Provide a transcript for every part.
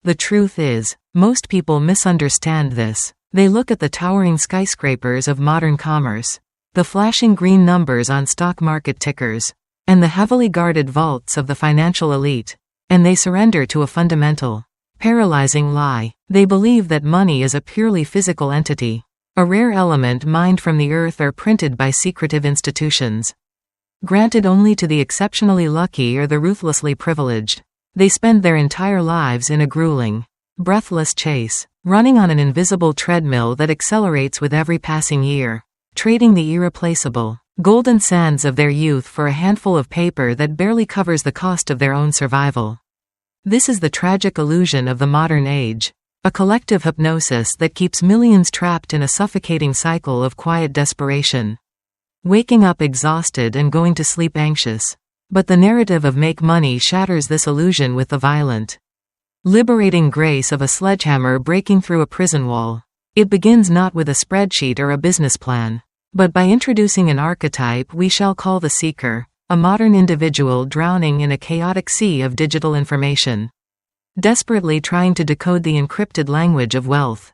The truth is, most people misunderstand this. They look at the towering skyscrapers of modern commerce, the flashing green numbers on stock market tickers, and the heavily guarded vaults of the financial elite, and they surrender to a fundamental, paralyzing lie. They believe that money is a purely physical entity, a rare element mined from the earth or printed by secretive institutions, granted only to the exceptionally lucky or the ruthlessly privileged. They spend their entire lives in a grueling, breathless chase, running on an invisible treadmill that accelerates with every passing year, trading the irreplaceable, golden sands of their youth for a handful of paper that barely covers the cost of their own survival. This is the tragic illusion of the modern age, a collective hypnosis that keeps millions trapped in a suffocating cycle of quiet desperation, waking up exhausted and going to sleep anxious. But the narrative of make money shatters this illusion with the violent, liberating grace of a sledgehammer breaking through a prison wall. It begins not with a spreadsheet or a business plan, but by introducing an archetype we shall call the seeker, a modern individual drowning in a chaotic sea of digital information, desperately trying to decode the encrypted language of wealth.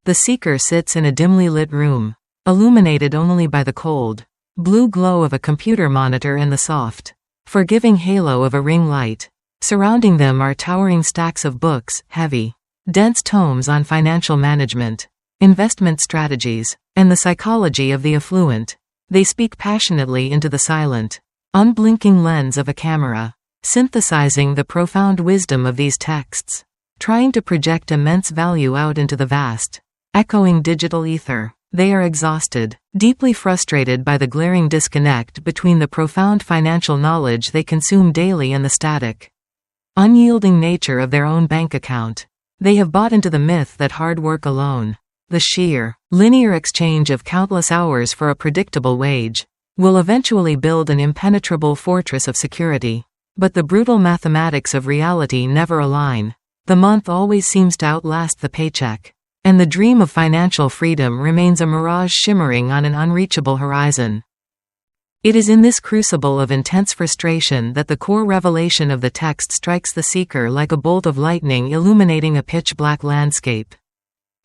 The seeker sits in a dimly lit room, illuminated only by the cold, blue glow of a computer monitor and the soft, forgiving halo of a ring light. Surrounding them are towering stacks of books, heavy, dense tomes on financial management, investment strategies, and the psychology of the affluent. They speak passionately into the silent, unblinking lens of a camera, synthesizing the profound wisdom of these texts, trying to project immense value out into the vast, echoing digital ether. They are exhausted, deeply frustrated by the glaring disconnect between the profound financial knowledge they consume daily and the static, unyielding nature of their own bank account. They have bought into the myth that hard work alone, the sheer, linear exchange of countless hours for a predictable wage, will eventually build an impenetrable fortress of security. But the brutal mathematics of reality never align. The month always seems to outlast the paycheck, and the dream of financial freedom remains a mirage shimmering on an unreachable horizon. It is in this crucible of intense frustration that the core revelation of the text strikes the seeker like a bolt of lightning illuminating a pitch-black landscape.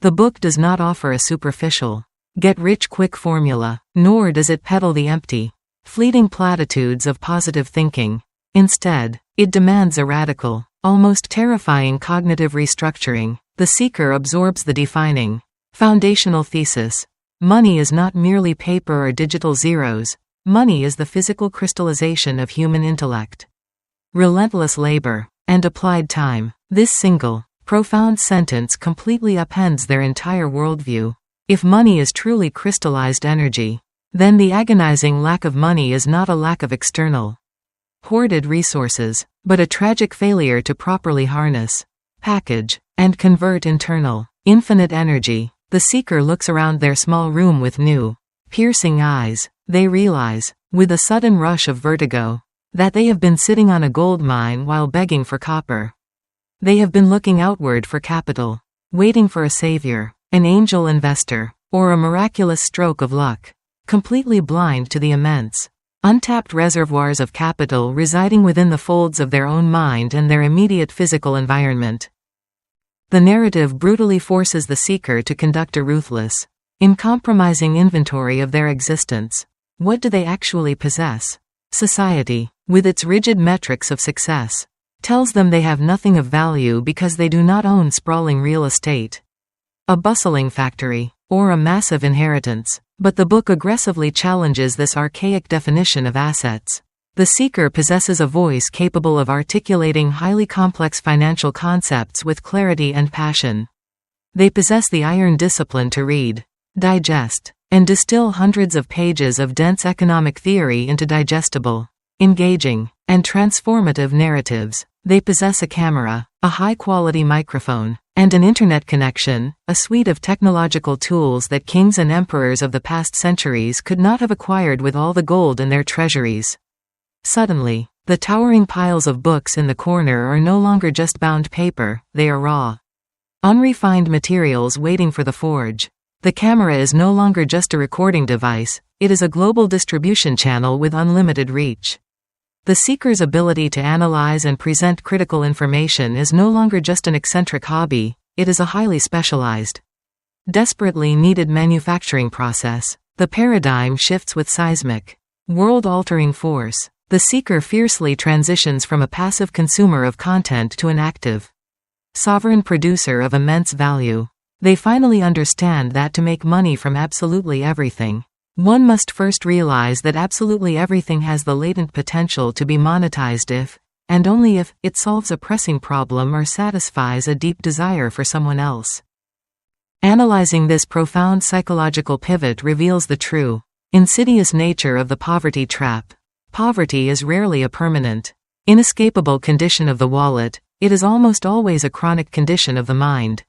The book does not offer a superficial, get-rich-quick formula, nor does it peddle the empty, fleeting platitudes of positive thinking. Instead, it demands a radical, almost terrifying cognitive restructuring. The seeker absorbs the defining, foundational thesis. Money is not merely paper or digital zeros. Money is the physical crystallization of human intellect, relentless labor, and applied time. This single, profound sentence completely upends their entire worldview. If money is truly crystallized energy, then the agonizing lack of money is not a lack of external, hoarded resources, but a tragic failure to properly harness, package, and convert internal, infinite energy. The seeker looks around their small room with new, piercing eyes. They realize, with a sudden rush of vertigo, that they have been sitting on a gold mine while begging for copper. They have been looking outward for capital, waiting for a savior, an angel investor, or a miraculous stroke of luck, completely blind to the immense, untapped reservoirs of capital residing within the folds of their own mind and their immediate physical environment. The narrative brutally forces the seeker to conduct a ruthless, uncompromising inventory of their existence. What do they actually possess? Society, with its rigid metrics of success, tells them they have nothing of value because they do not own sprawling real estate, a bustling factory, or a massive inheritance. But the book aggressively challenges this archaic definition of assets. The seeker possesses a voice capable of articulating highly complex financial concepts with clarity and passion. They possess the iron discipline to read, digest, and distill hundreds of pages of dense economic theory into digestible, engaging, and transformative narratives. They possess a camera, a high-quality microphone, and an internet connection, a suite of technological tools that kings and emperors of the past centuries could not have acquired with all the gold in their treasuries. Suddenly, the towering piles of books in the corner are no longer just bound paper, they are raw, unrefined materials waiting for the forge. The camera is no longer just a recording device, it is a global distribution channel with unlimited reach. The seeker's ability to analyze and present critical information is no longer just an eccentric hobby, it is a highly specialized, desperately needed manufacturing process. The paradigm shifts with seismic, world-altering force. The seeker fiercely transitions from a passive consumer of content to an active, sovereign producer of immense value. They finally understand that to make money from absolutely everything, one must first realize that absolutely everything has the latent potential to be monetized if, and only if, it solves a pressing problem or satisfies a deep desire for someone else. Analyzing this profound psychological pivot reveals the true, insidious nature of the poverty trap. Poverty is rarely a permanent, inescapable condition of the wallet, it is almost always a chronic condition of the mind.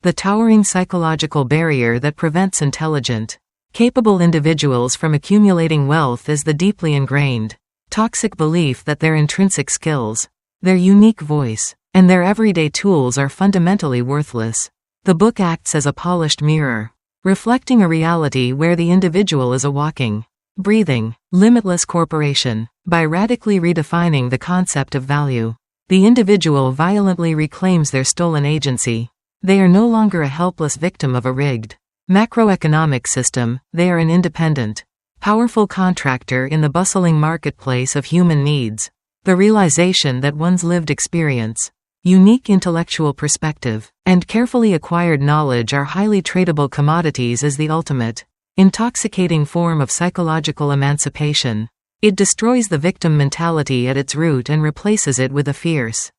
The towering psychological barrier that prevents intelligent, capable individuals from accumulating wealth is the deeply ingrained, toxic belief that their intrinsic skills, their unique voice, and their everyday tools are fundamentally worthless. The book acts as a polished mirror, reflecting a reality where the individual is a walking, breathing, limitless corporation. By radically redefining the concept of value, the individual violently reclaims their stolen agency. They are no longer a helpless victim of a rigged, macroeconomic system, they are an independent, powerful contractor in the bustling marketplace of human needs. The realization that one's lived experience, unique intellectual perspective, and carefully acquired knowledge are highly tradable commodities is the ultimate, intoxicating form of psychological emancipation. It destroys the victim mentality at its root and replaces it with a fierce,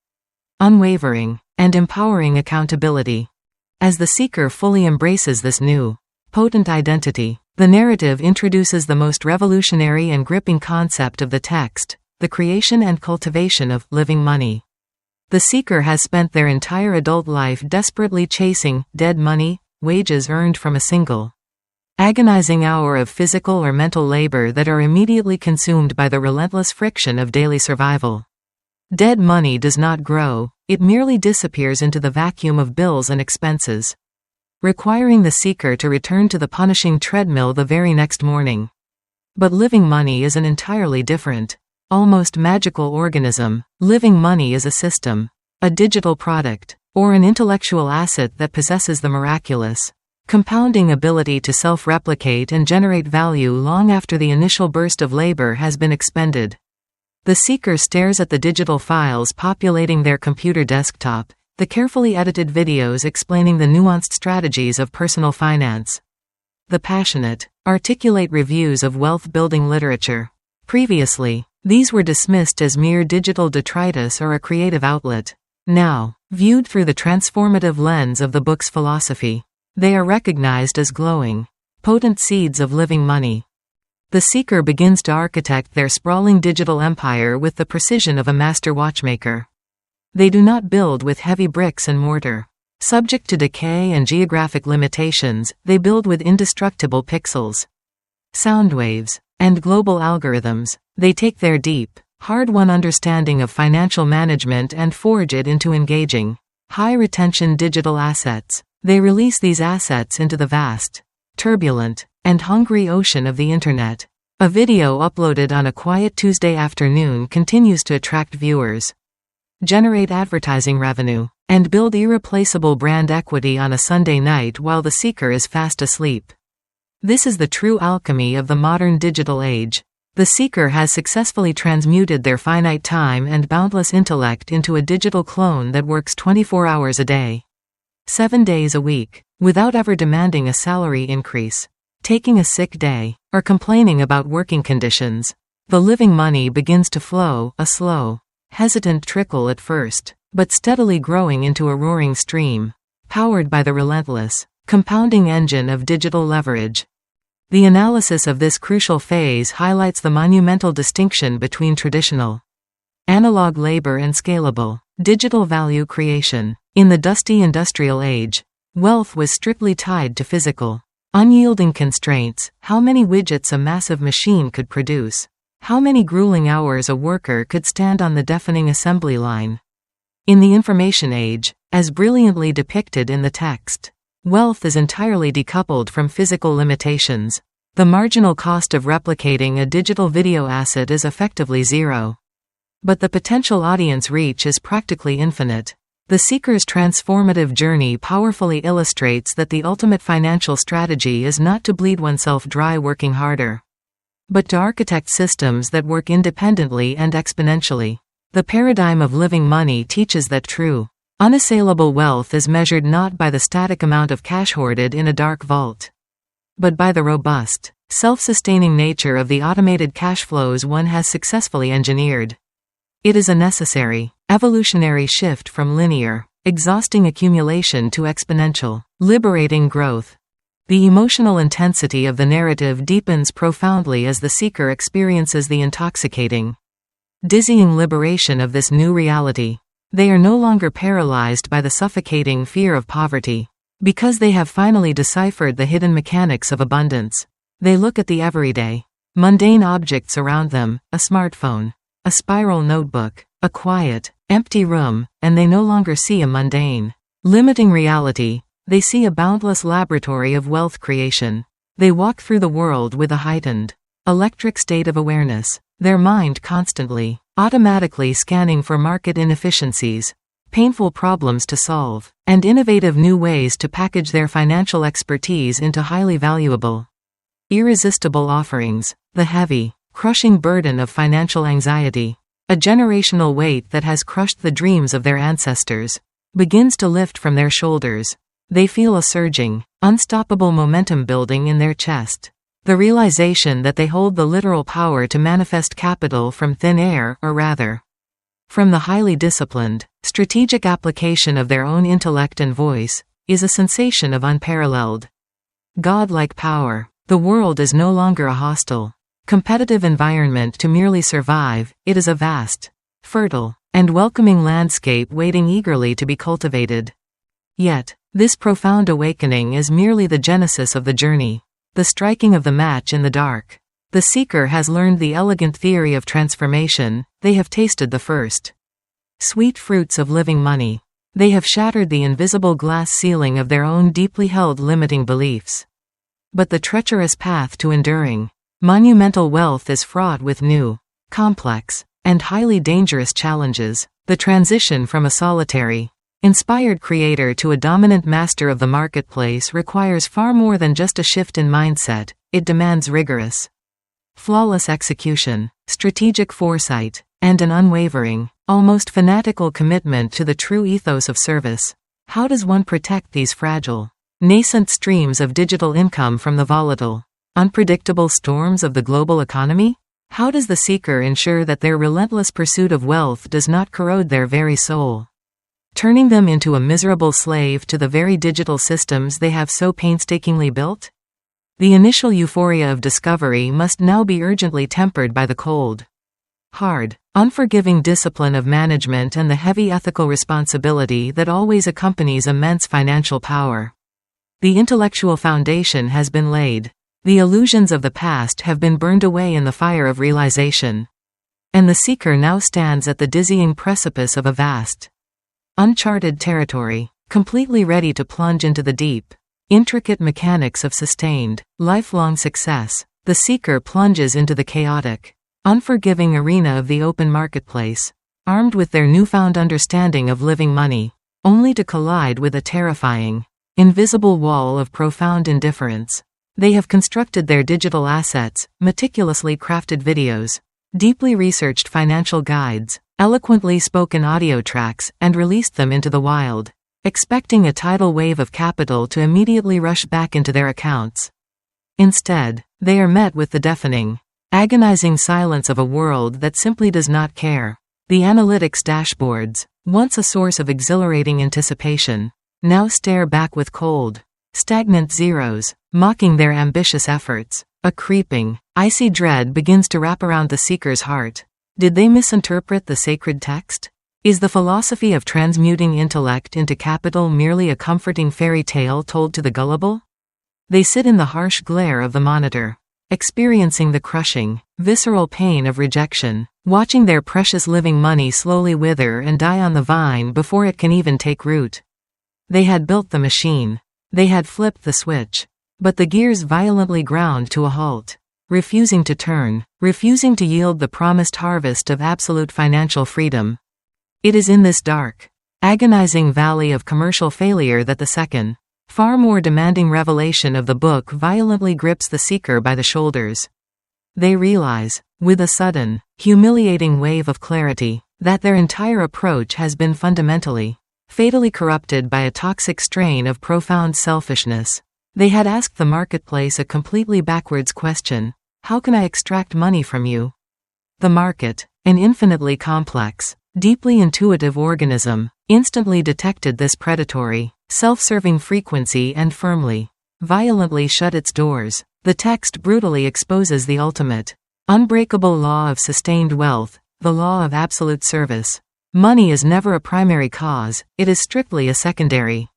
unwavering, and empowering accountability. As the seeker fully embraces this new, potent identity, the narrative introduces the most revolutionary and gripping concept of the text, the creation and cultivation of living money. The seeker has spent their entire adult life desperately chasing dead money, wages earned from a single, agonizing hour of physical or mental labor that are immediately consumed by the relentless friction of daily survival. Dead money does not grow, it merely disappears into the vacuum of bills and expenses, requiring the seeker to return to the punishing treadmill the very next morning. But living money is an entirely different, almost magical organism. Living money is a system, a digital product, or an intellectual asset that possesses the miraculous, compounding ability to self-replicate and generate value long after the initial burst of labor has been expended. The seeker stares at the digital files populating their computer desktop, the carefully edited videos explaining the nuanced strategies of personal finance, the passionate, articulate reviews of wealth-building literature. Previously, these were dismissed as mere digital detritus or a creative outlet. Now, viewed through the transformative lens of the book's philosophy, they are recognized as glowing, potent seeds of living money. The seeker begins to architect their sprawling digital empire with the precision of a master watchmaker. They do not build with heavy bricks and mortar. Subject to decay and geographic limitations, they build with indestructible pixels, sound waves, and global algorithms. They take their deep, hard-won understanding of financial management and forge it into engaging, high-retention digital assets. They release these assets into the vast, turbulent, and hungry ocean of the Internet. A video uploaded on a quiet Tuesday afternoon continues to attract viewers, generate advertising revenue, and build irreplaceable brand equity on a Sunday night while the seeker is fast asleep. This is the true alchemy of the modern digital age. The seeker has successfully transmuted their finite time and boundless intellect into a digital clone that works 24 hours a day, 7 days a week, without ever demanding a salary increase, taking a sick day, or complaining about working conditions. The living money begins to flow, a slow, hesitant trickle at first, but steadily growing into a roaring stream, powered by the relentless, compounding engine of digital leverage. The analysis of this crucial phase highlights the monumental distinction between traditional, analog labor and scalable, digital value creation. In the dusty industrial age, wealth was strictly tied to physical, unyielding constraints: how many widgets a massive machine could produce, how many grueling hours a worker could stand on the deafening assembly line. In the information age, as brilliantly depicted in the text, wealth is entirely decoupled from physical limitations. The marginal cost of replicating a digital video asset is effectively zero. But the potential audience reach is practically infinite. The seeker's transformative journey powerfully illustrates that the ultimate financial strategy is not to bleed oneself dry working harder, but to architect systems that work independently and exponentially. The paradigm of living money teaches that true, unassailable wealth is measured not by the static amount of cash hoarded in a dark vault, but by the robust, self-sustaining nature of the automated cash flows one has successfully engineered. It is a necessary, evolutionary shift from linear, exhausting accumulation to exponential, liberating growth. The emotional intensity of the narrative deepens profoundly as the seeker experiences the intoxicating, dizzying liberation of this new reality. They are no longer paralyzed by the suffocating fear of poverty, because they have finally deciphered the hidden mechanics of abundance. They look at the everyday, mundane objects around them, a smartphone, a spiral notebook, a quiet, empty room, and they no longer see a mundane, limiting reality. They see a boundless laboratory of wealth creation. They walk through the world with a heightened, electric state of awareness, their mind constantly, automatically scanning for market inefficiencies, painful problems to solve, and innovative new ways to package their financial expertise into highly valuable, irresistible offerings. The heavy, crushing burden of financial anxiety, a generational weight that has crushed the dreams of their ancestors, begins to lift from their shoulders. They feel a surging, unstoppable momentum building in their chest. The realization that they hold the literal power to manifest capital from thin air, or rather, from the highly disciplined, strategic application of their own intellect and voice, is a sensation of unparalleled, godlike power. The world is no longer a hostile, competitive environment to merely survive. It is a vast, fertile, and welcoming landscape waiting eagerly to be cultivated. Yet, this profound awakening is merely the genesis of the journey, the striking of the match in the dark. The seeker has learned the elegant theory of transformation. They have tasted the first sweet fruits of living money. They have shattered the invisible glass ceiling of their own deeply held limiting beliefs. But the treacherous path to enduring, monumental wealth is fraught with new, complex, and highly dangerous challenges. The transition from a solitary, inspired creator to a dominant master of the marketplace requires far more than just a shift in mindset. It demands rigorous, flawless execution, strategic foresight, and an unwavering, almost fanatical commitment to the true ethos of service. How does one protect these fragile, nascent streams of digital income from the volatile, unpredictable storms of the global economy? How does the seeker ensure that their relentless pursuit of wealth does not corrode their very soul, turning them into a miserable slave to the very digital systems they have so painstakingly built? The initial euphoria of discovery must now be urgently tempered by the cold, hard, unforgiving discipline of management and the heavy ethical responsibility that always accompanies immense financial power. The intellectual foundation has been laid. The illusions of the past have been burned away in the fire of realization. And the seeker now stands at the dizzying precipice of a vast, uncharted territory, completely ready to plunge into the deep, intricate mechanics of sustained, lifelong success. The seeker plunges into the chaotic, unforgiving arena of the open marketplace, armed with their newfound understanding of living money, only to collide with a terrifying, invisible wall of profound indifference. They have constructed their digital assets, meticulously crafted videos, deeply researched financial guides, eloquently spoken audio tracks, and released them into the wild, expecting a tidal wave of capital to immediately rush back into their accounts. Instead, they are met with the deafening, agonizing silence of a world that simply does not care. The analytics dashboards, once a source of exhilarating anticipation, now stare back with cold, stagnant zeros, mocking their ambitious efforts. A creeping, icy dread begins to wrap around the seeker's heart. Did they misinterpret the sacred text? Is the philosophy of transmuting intellect into capital merely a comforting fairy tale told to the gullible? They sit in the harsh glare of the monitor, experiencing the crushing, visceral pain of rejection, watching their precious living money slowly wither and die on the vine before it can even take root. They had built the machine. They had flipped the switch. But the gears violently ground to a halt. refusing to turn, refusing to yield the promised harvest of absolute financial freedom. It is in this dark, agonizing valley of commercial failure that the second, far more demanding revelation of the book violently grips the seeker by the shoulders. They realize, with a sudden, humiliating wave of clarity, that their entire approach has been fundamentally, fatally corrupted by a toxic strain of profound selfishness. They had asked the marketplace a completely backwards question: how can I extract money from you? The market, an infinitely complex, deeply intuitive organism, instantly detected this predatory, self-serving frequency and firmly, violently shut its doors. The text brutally exposes the ultimate, unbreakable law of sustained wealth, the law of absolute service. Money is never a primary cause, it is strictly a secondary,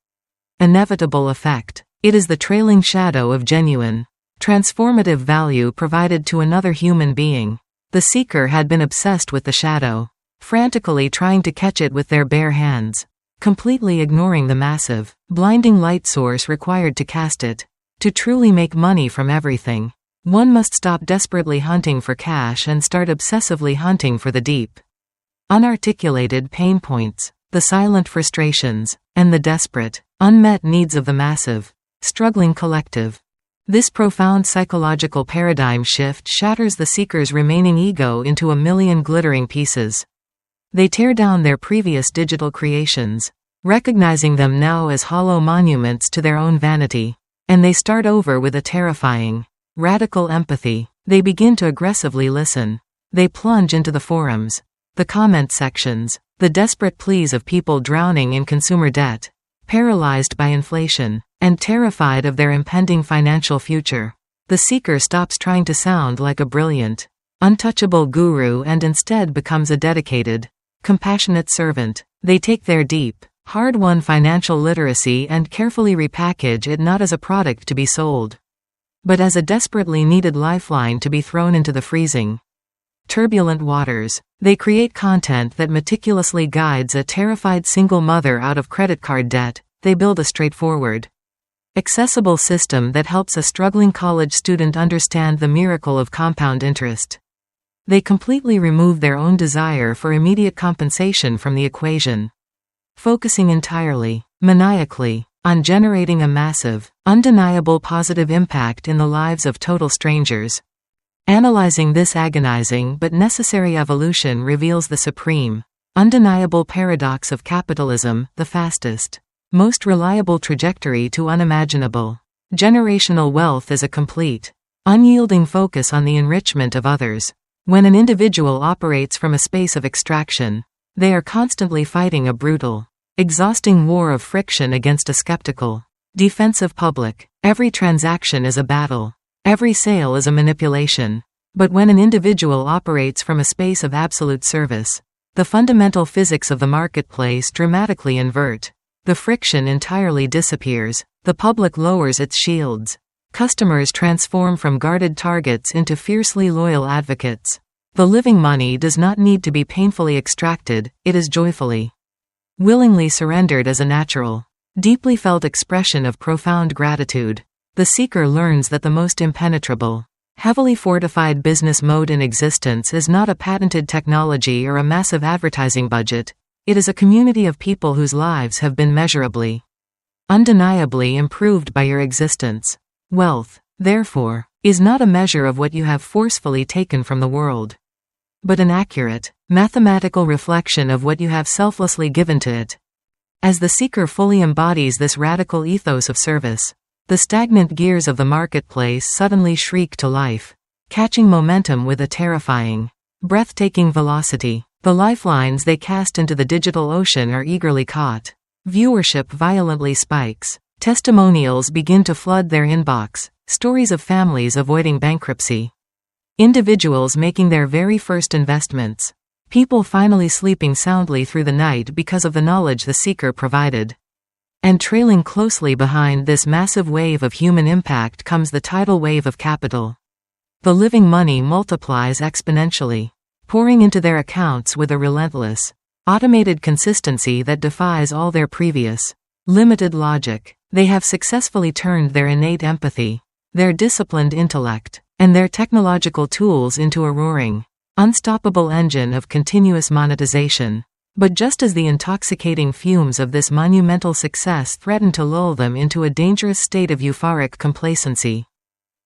inevitable effect. It is the trailing shadow of genuine, transformative value provided to another human being. The seeker had been obsessed with the shadow, frantically trying to catch it with their bare hands, completely ignoring the massive, blinding light source required to cast it. To truly make money from everything, one must stop desperately hunting for cash and start obsessively hunting for the deep, unarticulated pain points, the silent frustrations, and the desperate, unmet needs of the massive, struggling collective. This profound psychological paradigm shift shatters the seeker's remaining ego into a million glittering pieces. They tear down their previous digital creations, recognizing them now as hollow monuments to their own vanity. And they start over with a terrifying, radical empathy. They begin to aggressively listen. They plunge into the forums, the comment sections, the desperate pleas of people drowning in consumer debt, paralyzed by inflation, and terrified of their impending financial future. The seeker stops trying to sound like a brilliant, untouchable guru and instead becomes a dedicated, compassionate servant. They take their deep, hard-won financial literacy and carefully repackage it not as a product to be sold, but as a desperately needed lifeline to be thrown into the freezing, turbulent waters. They create content that meticulously guides a terrified single mother out of credit card debt. They build a straightforward, accessible system that helps a struggling college student understand the miracle of compound interest. They completely remove their own desire for immediate compensation from the equation, focusing entirely, maniacally, on generating a massive, undeniable positive impact in the lives of total strangers. Analyzing this agonizing but necessary evolution reveals the supreme, undeniable paradox of capitalism: the fastest, most reliable trajectory to unimaginable, generational wealth is a complete, unyielding focus on the enrichment of others. When an individual operates from a space of extraction, they are constantly fighting a brutal, exhausting war of friction against a skeptical, defensive public. Every transaction is a battle. Every sale is a manipulation. But when an individual operates from a space of absolute service, the fundamental physics of the marketplace dramatically invert. The friction entirely disappears. The public lowers its shields. Customers transform from guarded targets into fiercely loyal advocates. The living money does not need to be painfully extracted, it is joyfully, willingly surrendered as a natural, deeply felt expression of profound gratitude. The seeker learns that the most impenetrable, heavily fortified business mode in existence is not a patented technology or a massive advertising budget. It is a community of people whose lives have been measurably, undeniably improved by your existence. Wealth, therefore, is not a measure of what you have forcefully taken from the world, but an accurate, mathematical reflection of what you have selflessly given to it. As the seeker fully embodies this radical ethos of service, the stagnant gears of the marketplace suddenly shriek to life, catching momentum with a terrifying, breathtaking velocity. The lifelines they cast into the digital ocean are eagerly caught. Viewership violently spikes. Testimonials begin to flood their inbox. Stories of families avoiding bankruptcy. Individuals making their very first investments. People finally sleeping soundly through the night because of the knowledge the seeker provided. And trailing closely behind this massive wave of human impact comes the tidal wave of capital. The living money multiplies exponentially, pouring into their accounts with a relentless, automated consistency that defies all their previous, limited logic. They have successfully turned their innate empathy, their disciplined intellect, and their technological tools into a roaring, unstoppable engine of continuous monetization. But just as the intoxicating fumes of this monumental success threaten to lull them into a dangerous state of euphoric complacency,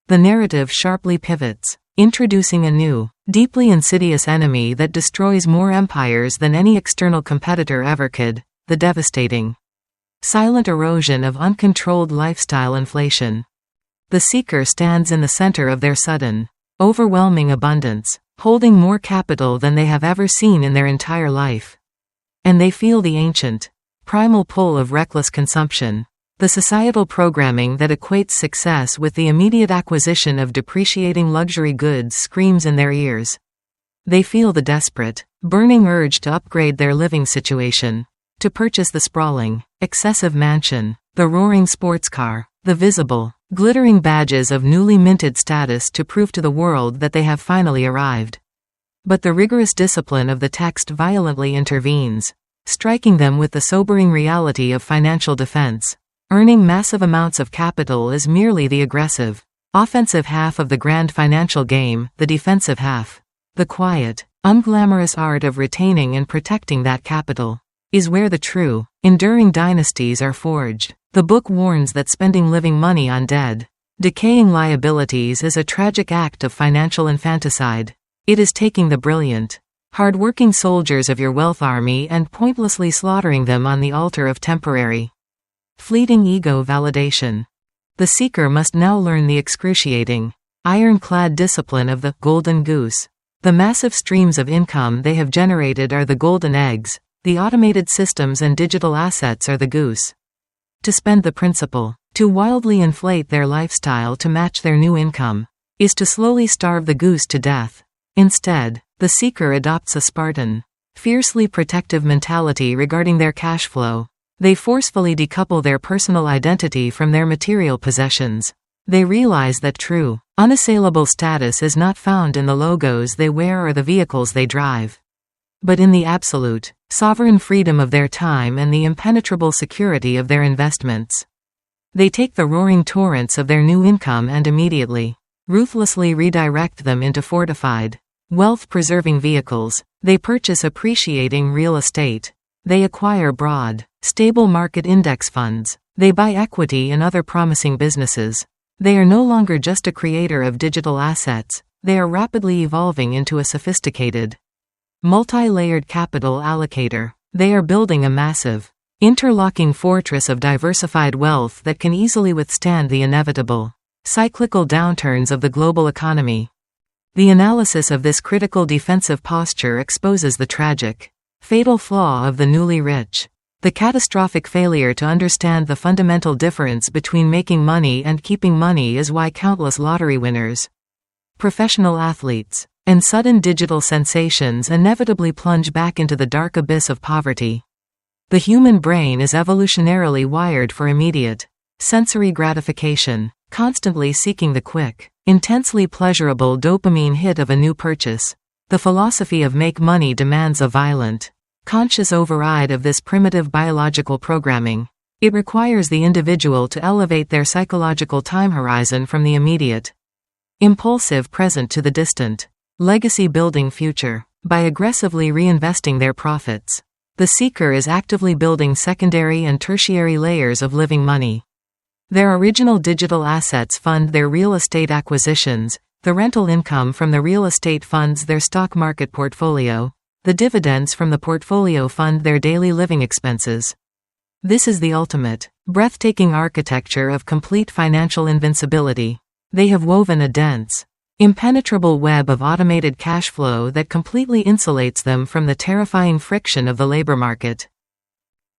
the narrative sharply pivots, introducing a new, deeply insidious enemy that destroys more empires than any external competitor ever could: the devastating, silent erosion of uncontrolled lifestyle inflation. The seeker stands in the center of their sudden, overwhelming abundance, holding more capital than they have ever seen in their entire life. And they feel the ancient, primal pull of reckless consumption. The societal programming that equates success with the immediate acquisition of depreciating luxury goods screams in their ears. They feel the desperate, burning urge to upgrade their living situation, to purchase the sprawling, excessive mansion, the roaring sports car, the visible, glittering badges of newly minted status to prove to the world that they have finally arrived. But the rigorous discipline of the text violently intervenes, striking them with the sobering reality of financial defense. Earning massive amounts of capital is merely the aggressive, offensive half of the grand financial game. The defensive half, the quiet, unglamorous art of retaining and protecting that capital, is where the true, enduring dynasties are forged. The book warns that spending living money on dead, decaying liabilities is a tragic act of financial infanticide. It is taking the brilliant, hard-working soldiers of your wealth army and pointlessly slaughtering them on the altar of temporary, fleeting ego validation. The seeker must now learn the excruciating, ironclad discipline of the golden goose. The massive streams of income they have generated are the golden eggs, the automated systems and digital assets are the goose. To spend the principal, to wildly inflate their lifestyle to match their new income, is to slowly starve the goose to death. Instead, the seeker adopts a Spartan, fiercely protective mentality regarding their cash flow. They forcefully decouple their personal identity from their material possessions. They realize that true, unassailable status is not found in the logos they wear or the vehicles they drive, but in the absolute, sovereign freedom of their time and the impenetrable security of their investments. They take the roaring torrents of their new income and immediately, ruthlessly redirect them into fortified, wealth-preserving vehicles. They purchase appreciating real estate. They acquire broad, stable market index funds. They buy equity in other promising businesses. They are no longer just a creator of digital assets, they are rapidly evolving into a sophisticated, multi-layered capital allocator. They are building a massive, interlocking fortress of diversified wealth that can easily withstand the inevitable, cyclical downturns of the global economy. The analysis of this critical defensive posture exposes the tragic, fatal flaw of the newly rich. The catastrophic failure to understand the fundamental difference between making money and keeping money is why countless lottery winners, professional athletes, and sudden digital sensations inevitably plunge back into the dark abyss of poverty. The human brain is evolutionarily wired for immediate, sensory gratification, constantly seeking the quick, intensely pleasurable dopamine hit of a new purchase. The philosophy of make money demands a violent, conscious override of this primitive biological programming. It requires the individual to elevate their psychological time horizon from the immediate, impulsive present to the distant, legacy-building future. By aggressively reinvesting their profits, the seeker is actively building secondary and tertiary layers of living money. Their original digital assets fund their real estate acquisitions, the rental income from the real estate funds their stock market portfolio, the dividends from the portfolio fund their daily living expenses. This is the ultimate, breathtaking architecture of complete financial invincibility. They have woven a dense, impenetrable web of automated cash flow that completely insulates them from the terrifying friction of the labor market.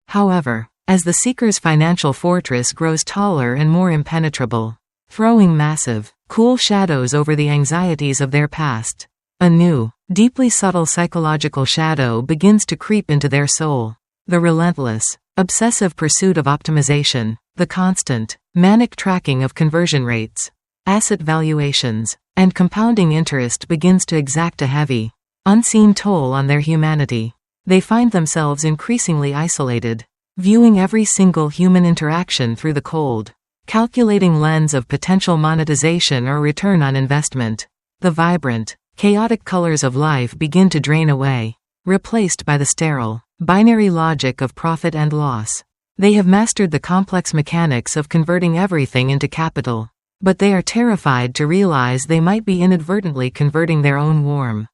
However, as the seeker's financial fortress grows taller and more impenetrable, throwing massive, cool shadows over the anxieties of their past, a new, deeply subtle psychological shadow begins to creep into their soul. The relentless, obsessive pursuit of optimization, the constant, manic tracking of conversion rates, asset valuations, and compounding interest begins to exact a heavy, unseen toll on their humanity. They find themselves increasingly isolated, viewing every single human interaction through the cold, calculating lens of potential monetization or return on investment. The vibrant, chaotic colors of life begin to drain away, replaced by the sterile, binary logic of profit and loss. They have mastered the complex mechanics of converting everything into capital, but they are terrified to realize they might be inadvertently converting their own warm,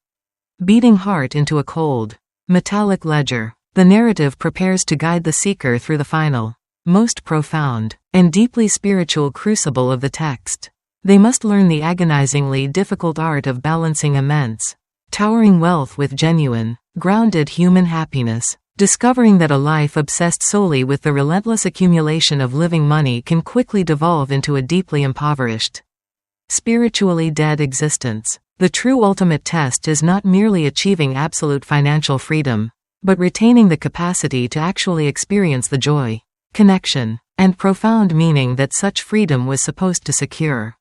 beating heart into a cold, metallic ledger. The narrative prepares to guide the seeker through the final, most profound, and deeply spiritual crucible of the text. They must learn the agonizingly difficult art of balancing immense, towering wealth with genuine, grounded human happiness, discovering that a life obsessed solely with the relentless accumulation of living money can quickly devolve into a deeply impoverished, spiritually dead existence. The true ultimate test is not merely achieving absolute financial freedom, but retaining the capacity to actually experience the joy, connection, and profound meaning that such freedom was supposed to secure.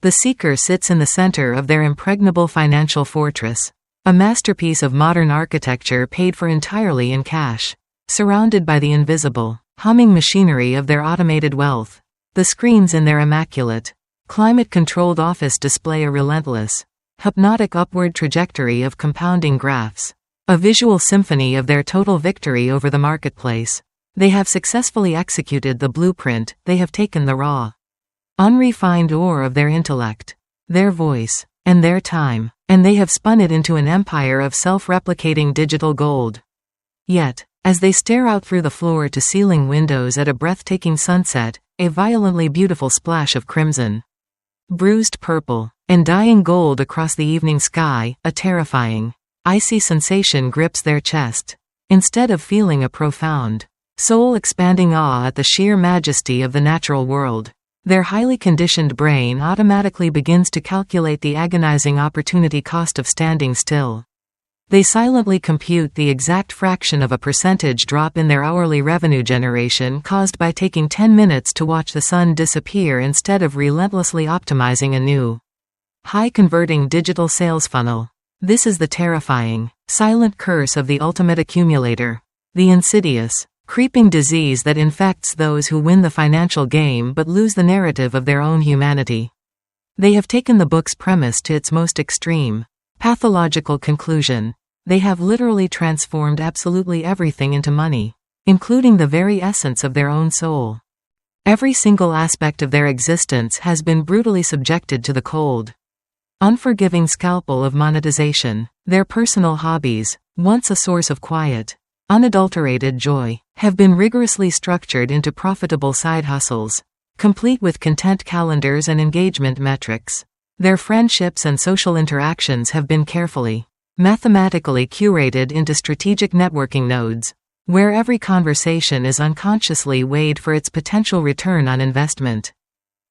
The seeker sits in the center of their impregnable financial fortress, a masterpiece of modern architecture paid for entirely in cash, surrounded by the invisible, humming machinery of their automated wealth. The screens in their immaculate, climate-controlled office display a relentless, hypnotic upward trajectory of compounding graphs, a visual symphony of their total victory over the marketplace. They have successfully executed the blueprint. They have taken the raw, unrefined ore of their intellect, their voice, and their time, and they have spun it into an empire of self-replicating digital gold. Yet, as they stare out through the floor-to-ceiling windows at a breathtaking sunset, a violently beautiful splash of crimson, bruised purple, and dying gold across the evening sky, a terrifying, icy sensation grips their chest. Instead of feeling a profound, soul-expanding awe at the sheer majesty of the natural world, their highly conditioned brain automatically begins to calculate the agonizing opportunity cost of standing still. They silently compute the exact fraction of a percentage drop in their hourly revenue generation caused by taking 10 minutes to watch the sun disappear instead of relentlessly optimizing a new, high-converting digital sales funnel. This is the terrifying, silent curse of the ultimate accumulator, the insidious, creeping disease that infects those who win the financial game but lose the narrative of their own humanity. They have taken the book's premise to its most extreme, pathological conclusion. They have literally transformed absolutely everything into money, including the very essence of their own soul. Every single aspect of their existence has been brutally subjected to the cold, unforgiving scalpel of monetization. Their personal hobbies, once a source of quiet, unadulterated joy, have been rigorously structured into profitable side hustles, complete with content calendars and engagement metrics. Their friendships and social interactions have been carefully, mathematically curated into strategic networking nodes, where every conversation is unconsciously weighed for its potential return on investment,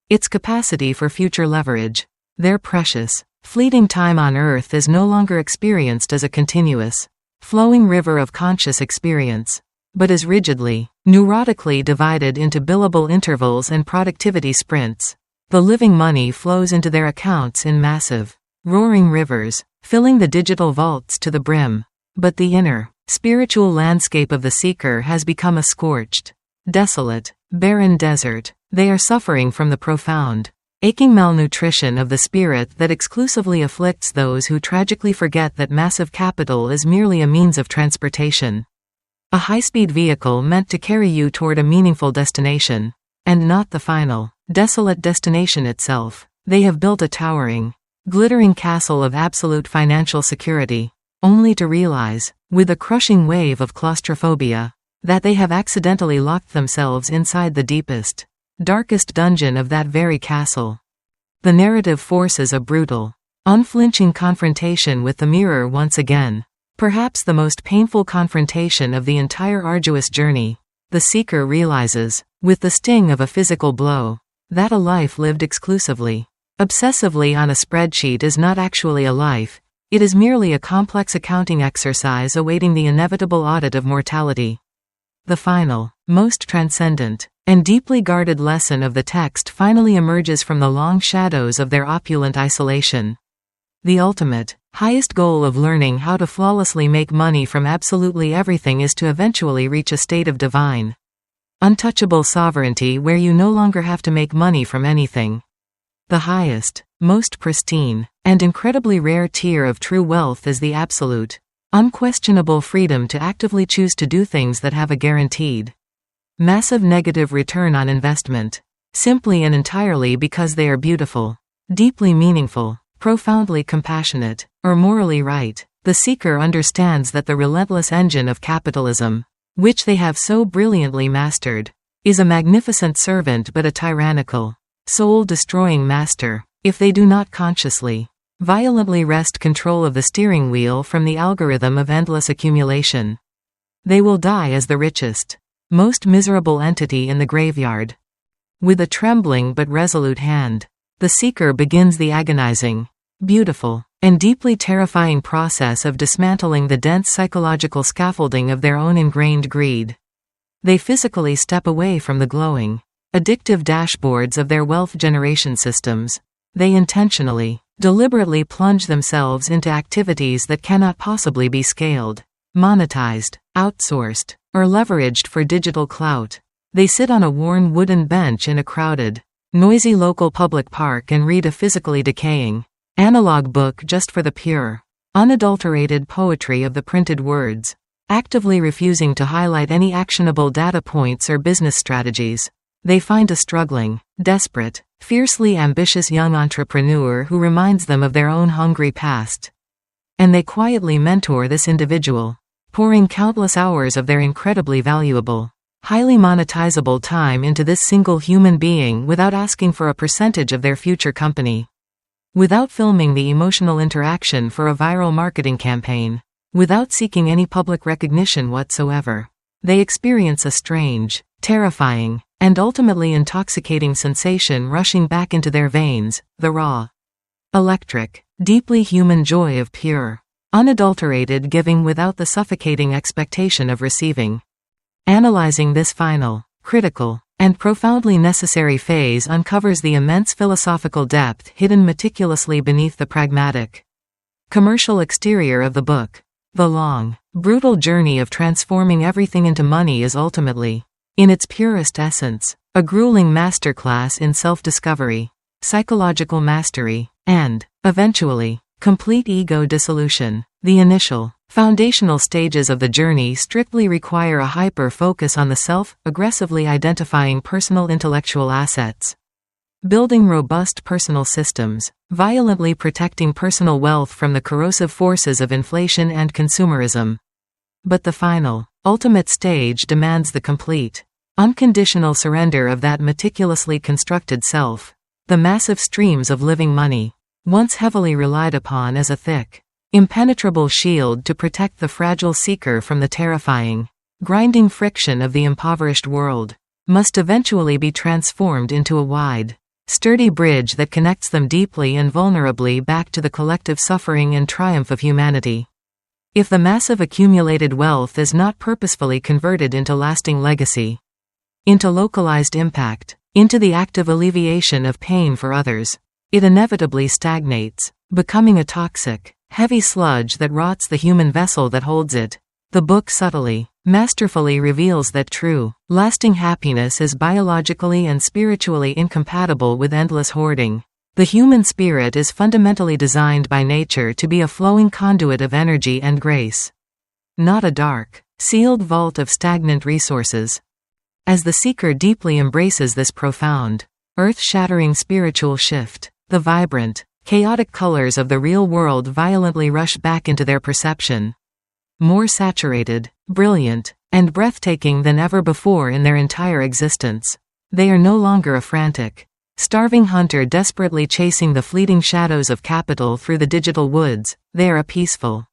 its capacity for future leverage. Their precious, fleeting time on Earth is no longer experienced as a continuous, flowing river of conscious experience, but is rigidly, neurotically divided into billable intervals and productivity sprints. The living money flows into their accounts in massive, roaring rivers, filling the digital vaults to the brim. But the inner, spiritual landscape of the seeker has become a scorched, desolate, barren desert. They are suffering from the profound, aching malnutrition of the spirit that exclusively afflicts those who tragically forget that massive capital is merely a means of transportation, a high-speed vehicle meant to carry you toward a meaningful destination, and not the final, desolate destination itself. They have built a towering, glittering castle of absolute financial security, only to realize, with a crushing wave of claustrophobia, that they have accidentally locked themselves inside the deepest, darkest dungeon of that very castle. The narrative forces a brutal, unflinching confrontation with the mirror once again. Perhaps the most painful confrontation of the entire arduous journey. The seeker realizes, with the sting of a physical blow, that a life lived exclusively, obsessively on a spreadsheet is not actually a life. It is merely a complex accounting exercise awaiting the inevitable audit of mortality. The final, most transcendent, and deeply guarded lesson of the text finally emerges from the long shadows of their opulent isolation. The ultimate, highest goal of learning how to flawlessly make money from absolutely everything is to eventually reach a state of divine, Untouchable sovereignty where you no longer have to make money from anything. The highest, most pristine, and incredibly rare tier of true wealth is the absolute, unquestionable freedom to actively choose to do things that have a guaranteed, massive negative return on investment, simply and entirely because they are beautiful, deeply meaningful, profoundly compassionate, or morally right. The seeker understands that the relentless engine of capitalism, which they have so brilliantly mastered, is a magnificent servant but a tyrannical, soul-destroying master, if they do not consciously, violently wrest control of the steering wheel from the algorithm of endless accumulation. They will die as the richest, most miserable entity in the graveyard. With a trembling but resolute hand, the seeker begins the agonizing, beautiful, and deeply terrifying process of dismantling the dense psychological scaffolding of their own ingrained greed. They physically step away from the glowing, addictive dashboards of their wealth generation systems. They intentionally, deliberately plunge themselves into activities that cannot possibly be scaled, monetized, outsourced, or leveraged for digital clout. They sit on a worn wooden bench in a crowded, noisy local public park and read a physically decaying, analog book just for the pure, unadulterated poetry of the printed words, actively refusing to highlight any actionable data points or business strategies. They find a struggling, desperate, fiercely ambitious young entrepreneur who reminds them of their own hungry past. And they quietly mentor this individual, pouring countless hours of their incredibly valuable, highly monetizable time into this single human being without asking for a percentage of their future company. Without filming the emotional interaction for a viral marketing campaign, without seeking any public recognition whatsoever, they experience a strange, terrifying, and ultimately intoxicating sensation rushing back into their veins, the raw, electric, deeply human joy of pure, unadulterated giving without the suffocating expectation of receiving. Analyzing this final, critical, and profoundly necessary phase uncovers the immense philosophical depth hidden meticulously beneath the pragmatic, commercial exterior of the book. The long, brutal journey of transforming everything into money is ultimately, in its purest essence, a grueling masterclass in self-discovery, psychological mastery, and, eventually, complete ego dissolution. The initial, foundational stages of the journey strictly require a hyper-focus on the self, aggressively identifying personal intellectual assets, building robust personal systems, violently protecting personal wealth from the corrosive forces of inflation and consumerism. But the final, ultimate stage demands the complete, unconditional surrender of that meticulously constructed self. The massive streams of living money, once heavily relied upon as a thick, impenetrable shield to protect the fragile seeker from the terrifying, grinding friction of the impoverished world, must eventually be transformed into a wide, sturdy bridge that connects them deeply and vulnerably back to the collective suffering and triumph of humanity. If the massive accumulated wealth is not purposefully converted into lasting legacy, into localized impact, into the active alleviation of pain for others, it inevitably stagnates, becoming a toxic, heavy sludge that rots the human vessel that holds it. The book subtly, masterfully reveals that true, lasting happiness is biologically and spiritually incompatible with endless hoarding. The human spirit is fundamentally designed by nature to be a flowing conduit of energy and grace, not a dark, sealed vault of stagnant resources. As the seeker deeply embraces this profound, earth-shattering spiritual shift, the vibrant, chaotic colors of the real world violently rush back into their perception. More saturated, brilliant, and breathtaking than ever before in their entire existence. They are no longer a frantic, starving hunter desperately chasing the fleeting shadows of capital through the digital woods. They are a peaceful,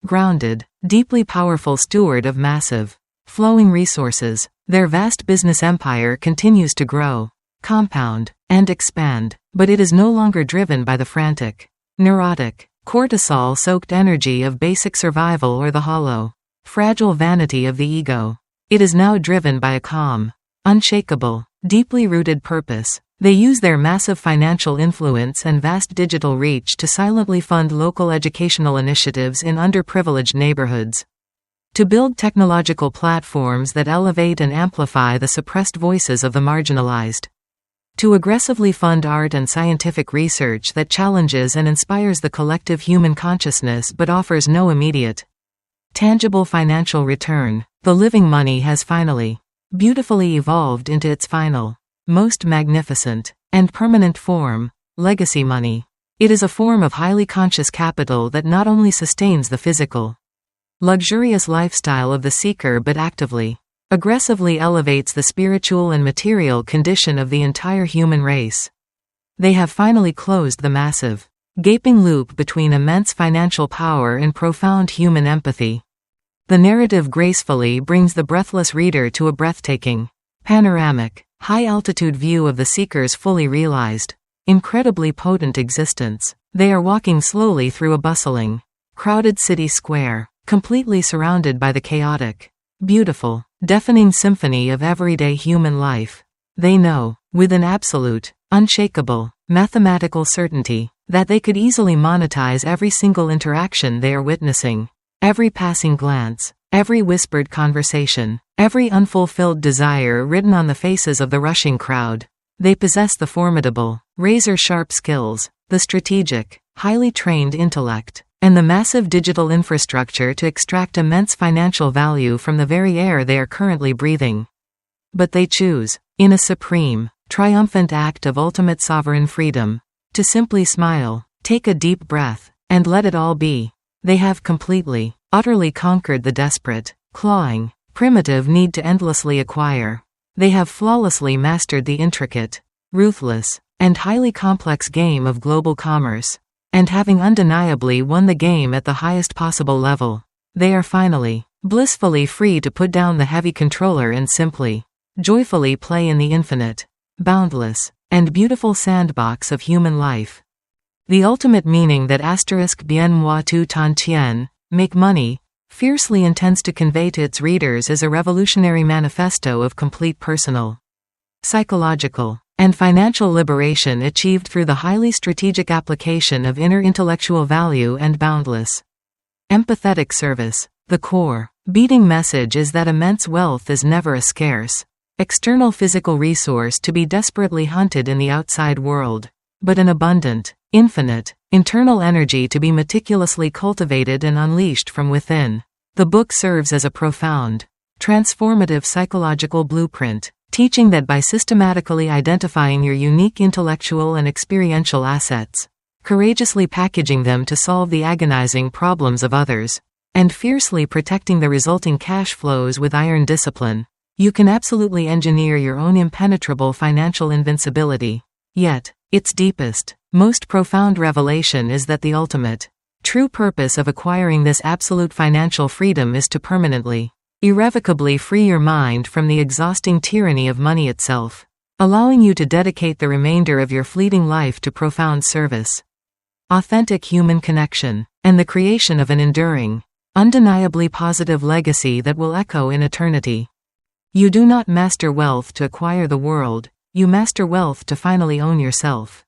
grounded, deeply powerful steward of massive, flowing resources. Their vast business empire continues to grow, compound, and expand, but it is no longer driven by the frantic, neurotic, cortisol-soaked energy of basic survival or the hollow, fragile vanity of the ego. It is now driven by a calm, unshakable, deeply rooted purpose. They use their massive financial influence and vast digital reach to silently fund local educational initiatives in underprivileged neighborhoods, To build technological platforms that elevate and amplify the suppressed voices of the marginalized. To aggressively fund art and scientific research that challenges and inspires the collective human consciousness but offers no immediate, tangible financial return. The living money has finally, beautifully evolved into its final, most magnificent, and permanent form, legacy money. It is a form of highly conscious capital that not only sustains the physical, luxurious lifestyle of the seeker but actively, aggressively elevates the spiritual and material condition of the entire human race. They have finally closed the massive, gaping loop between immense financial power and profound human empathy. The narrative gracefully brings the breathless reader to a breathtaking, panoramic, high-altitude view of the seeker's fully realized, incredibly potent existence. They are walking slowly through a bustling, crowded city square, completely surrounded by the chaotic, beautiful, deafening symphony of everyday human life. They know, with an absolute, unshakable, mathematical certainty, that they could easily monetize every single interaction they are witnessing, every passing glance, every whispered conversation, every unfulfilled desire written on the faces of the rushing crowd. They possess the formidable, razor-sharp skills, the strategic, highly trained intellect, and the massive digital infrastructure to extract immense financial value from the very air they are currently breathing. But they choose, in a supreme, triumphant act of ultimate sovereign freedom, to simply smile, take a deep breath, and let it all be. They have completely, utterly conquered the desperate, clawing, primitive need to endlessly acquire. They have flawlessly mastered the intricate, ruthless, and highly complex game of global commerce. And having undeniably won the game at the highest possible level, they are finally, blissfully free to put down the heavy controller and simply, joyfully play in the infinite, boundless, and beautiful sandbox of human life. The ultimate meaning that bien moi tout en tien, make money, fiercely intends to convey to its readers is a revolutionary manifesto of complete personal, psychological, and financial liberation achieved through the highly strategic application of inner intellectual value and boundless, empathetic service. The core, beating message is that immense wealth is never a scarce, external physical resource to be desperately hunted in the outside world, but an abundant, infinite, internal energy to be meticulously cultivated and unleashed from within. The book serves as a profound, transformative psychological blueprint, teaching that by systematically identifying your unique intellectual and experiential assets, courageously packaging them to solve the agonizing problems of others, and fiercely protecting the resulting cash flows with iron discipline, you can absolutely engineer your own impenetrable financial invincibility. Yet, its deepest, most profound revelation is that the ultimate, true purpose of acquiring this absolute financial freedom is to permanently, irrevocably free your mind from the exhausting tyranny of money itself, allowing you to dedicate the remainder of your fleeting life to profound service, authentic human connection, and the creation of an enduring, undeniably positive legacy that will echo in eternity. You do not master wealth to acquire the world, you master wealth to finally own yourself.